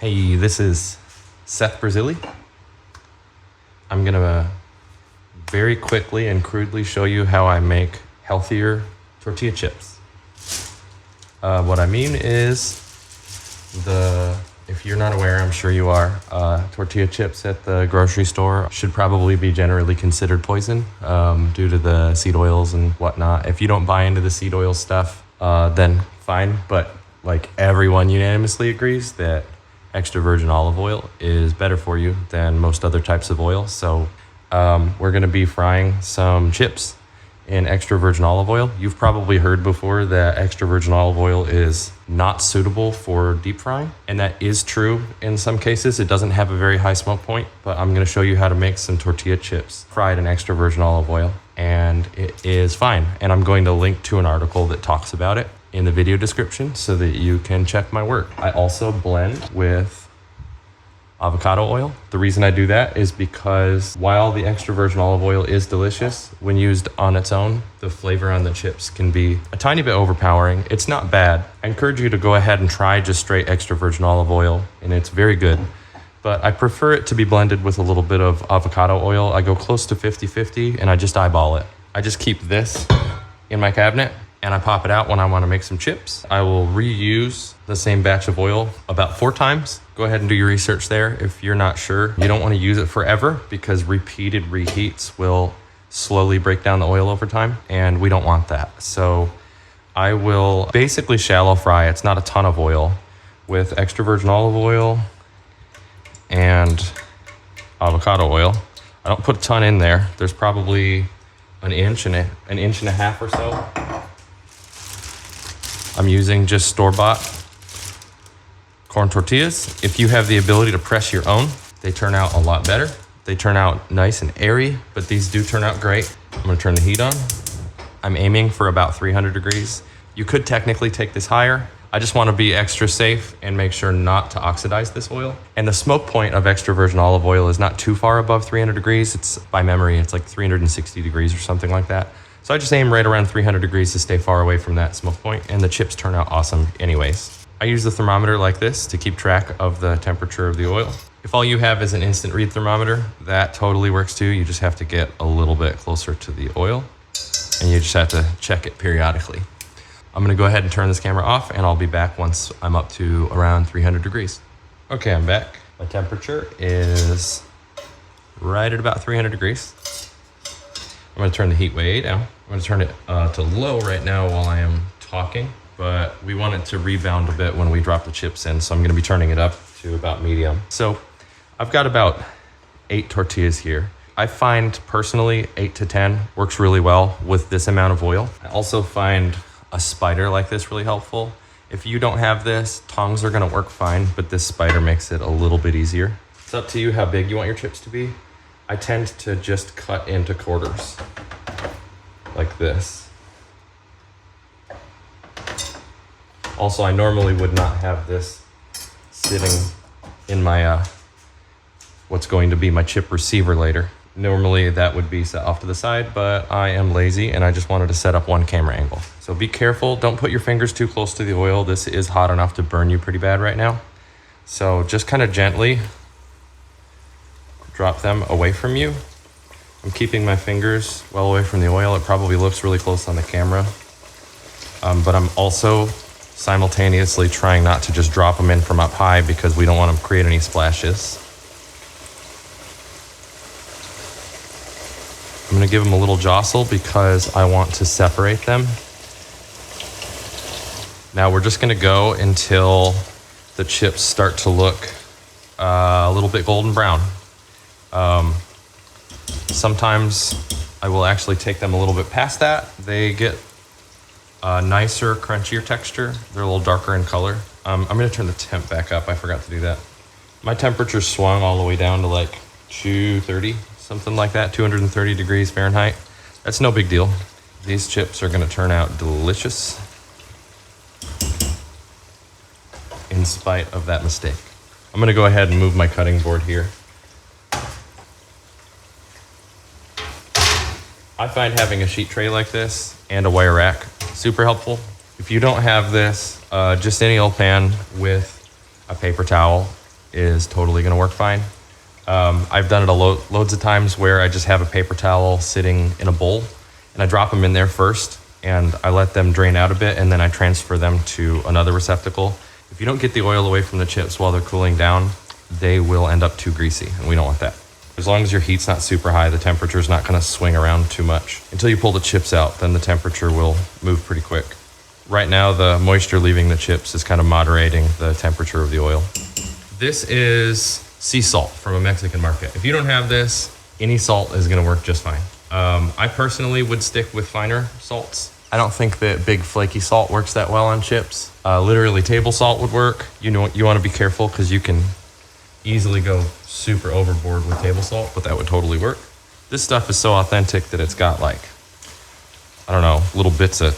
Hey, this is Seth Brazili. I'm gonna very quickly and crudely show you how I make healthier tortilla chips. What I mean is if you're not aware, I'm sure you are, tortilla chips at the grocery store should probably be generally considered poison due to the seed oils and whatnot. If you don't buy into the seed oil stuff, then fine. But like everyone unanimously agrees that extra virgin olive oil is better for you than most other types of oil. So we're gonna be frying some chips in extra virgin olive oil. You've probably heard before that extra virgin olive oil is not suitable for deep frying, and that is true in some cases. It doesn't have a very high smoke point, but I'm gonna show you how to make some tortilla chips fried in extra virgin olive oil, and it is fine. And I'm going to link to an article that talks about it in the video description so that you can check my work. I also blend with avocado oil. The reason I do that is because while the extra virgin olive oil is delicious, when used on its own, the flavor on the chips can be a tiny bit overpowering. It's not bad. I encourage you to go ahead and try just straight extra virgin olive oil, and it's very good. But I prefer it to be blended with a little bit of avocado oil. I go close to 50-50 and I just eyeball it. I just keep this in my cabinet and I pop it out when I want to make some chips. I will reuse the same batch of oil about 4 times. Go ahead and do your research there if you're not sure. You don't want to use it forever because repeated reheats will slowly break down the oil over time, and we don't want that. So I will basically shallow fry. It's not a ton of oil with extra virgin olive oil and avocado oil. I don't put a ton in there. There's probably an inch and a half or so. I'm using just store-bought corn tortillas. If you have the ability to press your own, they turn out a lot better. They turn out nice and airy, but these do turn out great. I'm gonna turn the heat on. I'm aiming for about 300 degrees. You could technically take this higher. I just wanna be extra safe and make sure not to oxidize this oil. And the smoke point of extra virgin olive oil is not too far above 300 degrees. It's by memory, it's like 360 degrees or something like that. So I just aim right around 300 degrees to stay far away from that smoke point, and the chips turn out awesome anyways. I use the thermometer like this to keep track of the temperature of the oil. If all you have is an instant read thermometer, that totally works too. You just have to get a little bit closer to the oil, and you just have to check it periodically. I'm gonna go ahead and turn this camera off, and I'll be back once I'm up to around 300 degrees. Okay, I'm back. My temperature is right at about 300 degrees. I'm gonna turn the heat way down. I'm gonna turn it to low right now while I am talking, but we want it to rebound a bit when we drop the chips in, so I'm gonna be turning it up to about medium. So I've got about 8 tortillas here. I find personally 8 to 10 works really well with this amount of oil. I also find a spider like this really helpful. If you don't have this, tongs are gonna work fine, but this spider makes it a little bit easier. It's up to you how big you want your chips to be. I tend to just cut into quarters like this. Also, I normally would not have this sitting in my what's going to be my chip receiver later. Normally that would be set off to the side, but I am lazy and I just wanted to set up one camera angle. So be careful, don't put your fingers too close to the oil. This is hot enough to burn you pretty bad right now. So just kind of gently drop them away from you. I'm keeping my fingers well away from the oil. It probably looks really close on the camera, but I'm also simultaneously trying not to just drop them in from up high because we don't want to create any splashes. I'm gonna give them a little jostle because I want to separate them. Now we're just gonna go until the chips start to look a little bit golden brown. Sometimes I will actually take them a little bit past that. They get a nicer, crunchier texture. They're a little darker in color. I'm gonna turn the temp back up. I forgot to do that. My temperature swung all the way down to like 230, something like that, 230 degrees Fahrenheit. That's no big deal. These chips are gonna turn out delicious in spite of that mistake. I'm gonna go ahead and move my cutting board here. I find having a sheet tray like this and a wire rack super helpful. If you don't have this, just any old pan with a paper towel is totally gonna work fine. I've done it loads of times where I just have a paper towel sitting in a bowl and I drop them in there first and I let them drain out a bit and then I transfer them to another receptacle. If you don't get the oil away from the chips while they're cooling down, they will end up too greasy and we don't want that. As long as your heat's not super high, the temperature's not gonna swing around too much. Until you pull the chips out, then the temperature will move pretty quick. Right now, the moisture leaving the chips is kind of moderating the temperature of the oil. This is sea salt from a Mexican market. If you don't have this, any salt is gonna work just fine. I personally would stick with finer salts. I don't think that big flaky salt works that well on chips. Literally table salt would work. You wanna be careful because you can easily go super overboard with table salt, but that would totally work. This stuff is so authentic that it's got like, I don't know, little bits of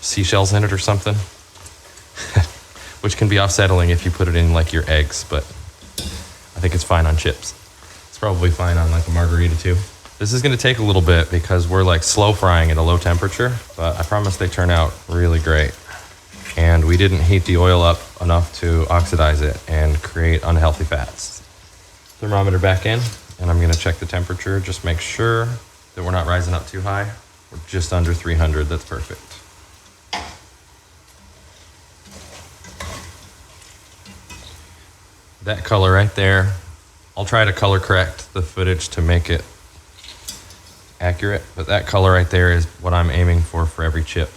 seashells in it or something, which can be offsetting if you put it in like your eggs, but I think it's fine on chips. It's probably fine on like a margarita too. This is gonna take a little bit because we're like slow frying at a low temperature, but I promise they turn out really great. And we didn't heat the oil up enough to oxidize it and create unhealthy fats. Thermometer back in, and I'm gonna check the temperature, just make sure that we're not rising up too high. We're just under 300, that's perfect. That color right there, I'll try to color correct the footage to make it accurate, but that color right there is what I'm aiming for every chip.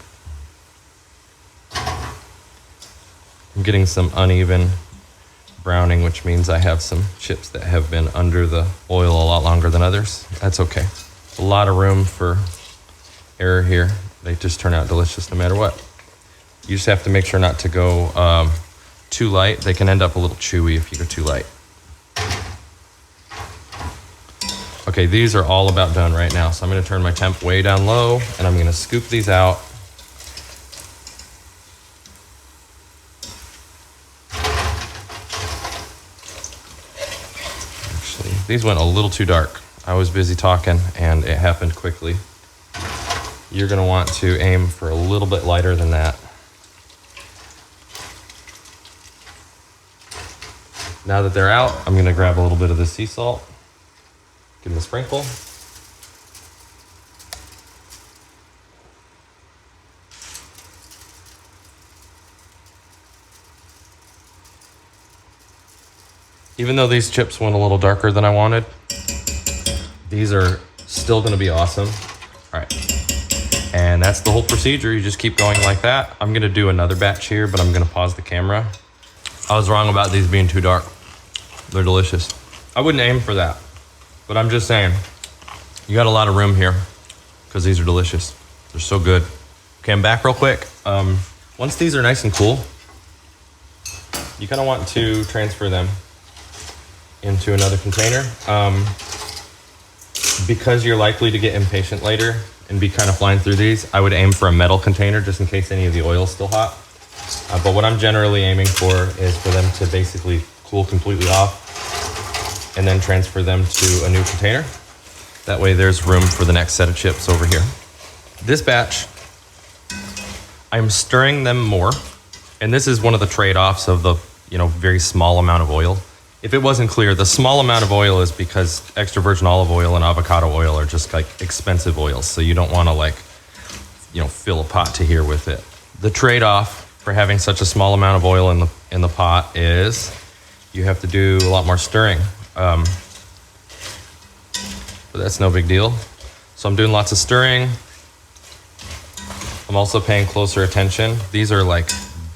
I'm getting some uneven browning, which means I have some chips that have been under the oil a lot longer than others. That's okay. A lot of room for error here. They just turn out delicious no matter what. You just have to make sure not to go too light. They can end up a little chewy if you go too light. Okay, these are all about done right now. So I'm gonna turn my temp way down low and I'm gonna scoop these out. Actually, these went a little too dark. I was busy talking and it happened quickly. You're gonna want to aim for a little bit lighter than that. Now that they're out, I'm gonna grab a little bit of the sea salt, give them a sprinkle. Even though these chips went a little darker than I wanted, these are still gonna be awesome. All right, and that's the whole procedure. You just keep going like that. I'm gonna do another batch here, but I'm gonna pause the camera. I was wrong about these being too dark. They're delicious. I wouldn't aim for that, but I'm just saying, you got a lot of room here because these are delicious. They're so good. Okay, I'm back real quick. Once these are nice and cool, you kind of want to transfer them into another container. Because you're likely to get impatient later and be kind of flying through these, I would aim for a metal container just in case any of the oil is still hot. But what I'm generally aiming for is for them to basically cool completely off and then transfer them to a new container. That way there's room for the next set of chips over here. This batch, I'm stirring them more. And this is one of the trade-offs of the very small amount of oil. If it wasn't clear, the small amount of oil is because extra virgin olive oil and avocado oil are just like expensive oils. So you don't want to fill a pot to here with it. The trade-off for having such a small amount of oil in the pot is you have to do a lot more stirring. But that's no big deal. So I'm doing lots of stirring. I'm also paying closer attention. These are like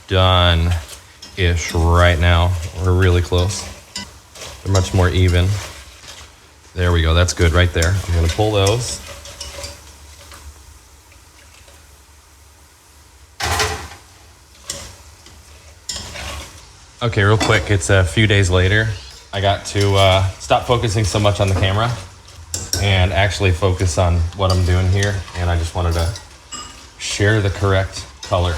done-ish right now. We're really close. They're much more even. There we go, that's good right there. I'm gonna pull those. Okay, real quick, it's a few days later. I got to stop focusing so much on the camera and actually focus on what I'm doing here. And I just wanted to share the correct color.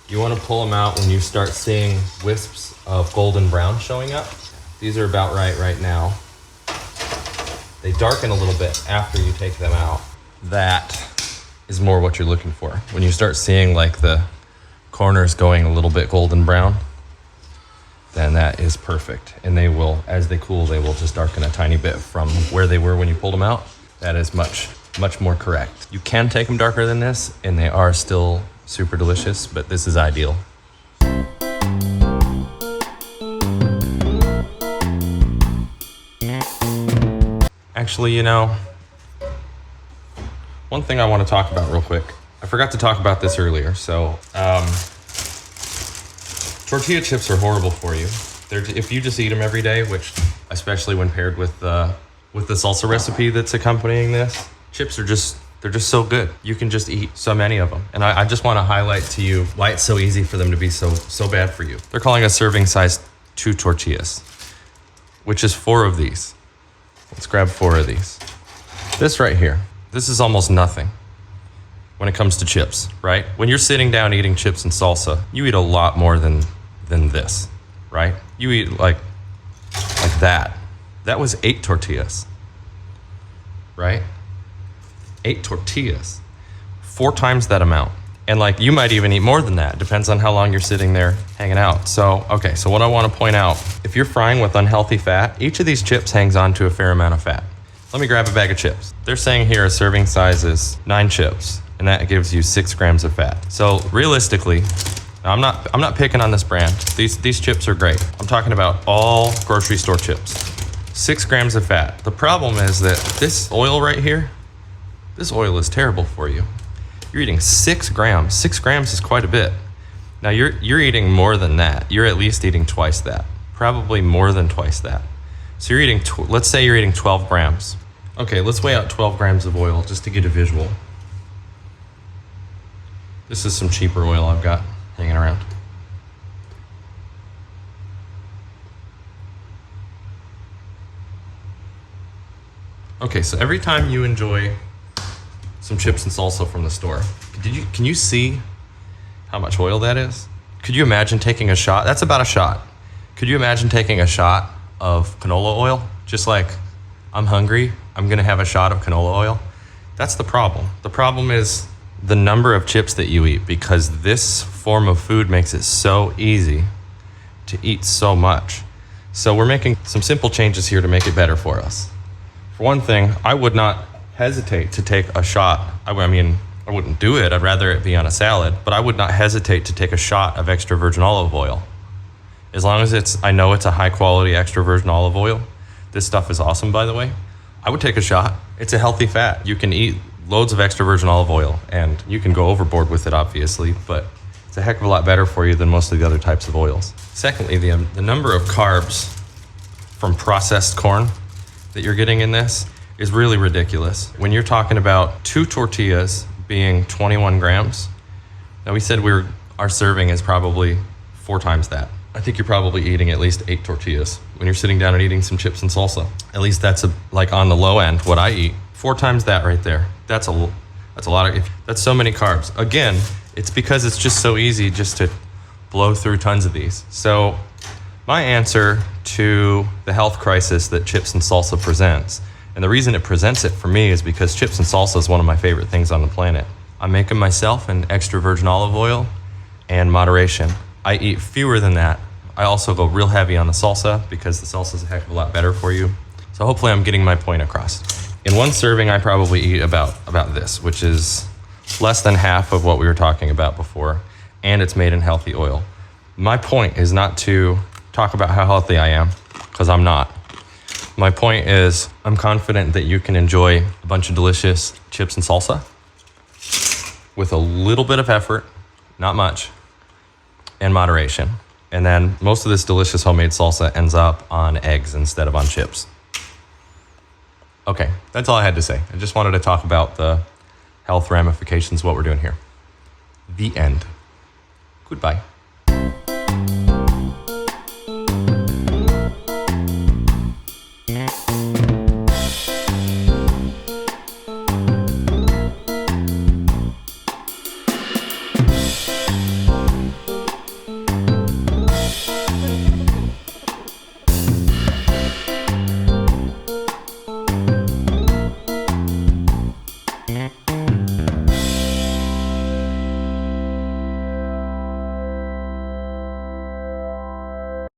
You want to pull them out when you start seeing wisps of golden brown showing up. These are about right now. They darken a little bit after you take them out. That is more what you're looking for. When you start seeing like the corners going a little bit golden brown, then that is perfect. And they will, as they cool, they will just darken a tiny bit from where they were when you pulled them out. That is much more correct. You can take them darker than this and they are still super delicious, but this is ideal. Actually, you know, one thing I want to talk about real quick. I forgot to talk about this earlier. So, tortilla chips are horrible for you. If you just eat them every day, which especially when paired with the salsa recipe that's accompanying this, chips are they're just so good. You can just eat so many of them. And I just want to highlight to you why it's so easy for them to be so bad for you. They're calling a serving size 2 tortillas, which is 4 of these. Let's grab 4 of these. This right here, this is almost nothing when it comes to chips, right? When you're sitting down eating chips and salsa, you eat a lot more than this, right? You eat like that. That was 8 tortillas, right? 8 tortillas, 4 times that amount. And like, you might even eat more than that. Depends on how long you're sitting there hanging out. So, okay, so what I want to point out, if you're frying with unhealthy fat, each of these chips hangs on to a fair amount of fat. Let me grab a bag of chips. They're saying here a serving size is 9 chips, and that gives you 6 grams of fat. So realistically, I'm not picking on this brand. These chips are great. I'm talking about all grocery store chips. 6 grams of fat. The problem is that this oil right here, this oil is terrible for you. You're eating 6 grams. 6 grams is quite a bit. Now you're eating more than that. You're at least eating twice that. Probably more than twice that. So you're eating, let's say you're eating 12 grams. Okay, let's weigh out 12 grams of oil just to get a visual. This is some cheaper oil I've got hanging around. Okay, so every time you enjoy some chips and salsa from the store, can you see how much oil that is? Could you imagine taking a shot? That's about a shot. Could you imagine taking a shot of canola oil? Just like, I'm hungry, I'm gonna have a shot of canola oil. That's the problem. The problem is the number of chips that you eat, because this form of food makes it so easy to eat so much. So we're making some simple changes here to make it better for us. For one thing, I would not hesitate to take a shot. I wouldn't do it. I'd rather it be on a salad, but I would not hesitate to take a shot of extra virgin olive oil. As long as I know it's a high quality extra virgin olive oil. This stuff is awesome, by the way. I would take a shot. It's a healthy fat. You can eat loads of extra virgin olive oil, and you can go overboard with it, obviously, but it's a heck of a lot better for you than most of the other types of oils. Secondly, the number of carbs from processed corn that you're getting in this is really ridiculous. When you're talking about 2 tortillas being 21 grams, now we said our serving is probably 4 times that. I think you're probably eating at least 8 tortillas when you're sitting down and eating some chips and salsa. At least that's like on the low end what I eat. 4 times that right there. That's a lot of, that's so many carbs. Again, it's because it's just so easy just to blow through tons of these. So my answer to the health crisis that chips and salsa presents, and the reason it presents it for me is because chips and salsa is one of my favorite things on the planet. I make them myself in extra virgin olive oil and moderation. I eat fewer than that. I also go real heavy on the salsa because the salsa is a heck of a lot better for you. So hopefully I'm getting my point across. In one serving, I probably eat about this, which is less than half of what we were talking about before, and it's made in healthy oil. My point is not to talk about how healthy I am, because I'm not. My point is I'm confident that you can enjoy a bunch of delicious chips and salsa with a little bit of effort, not much, and moderation. And then most of this delicious homemade salsa ends up on eggs instead of on chips. Okay, that's all I had to say. I just wanted to talk about the health ramifications of what we're doing here. The end. Goodbye.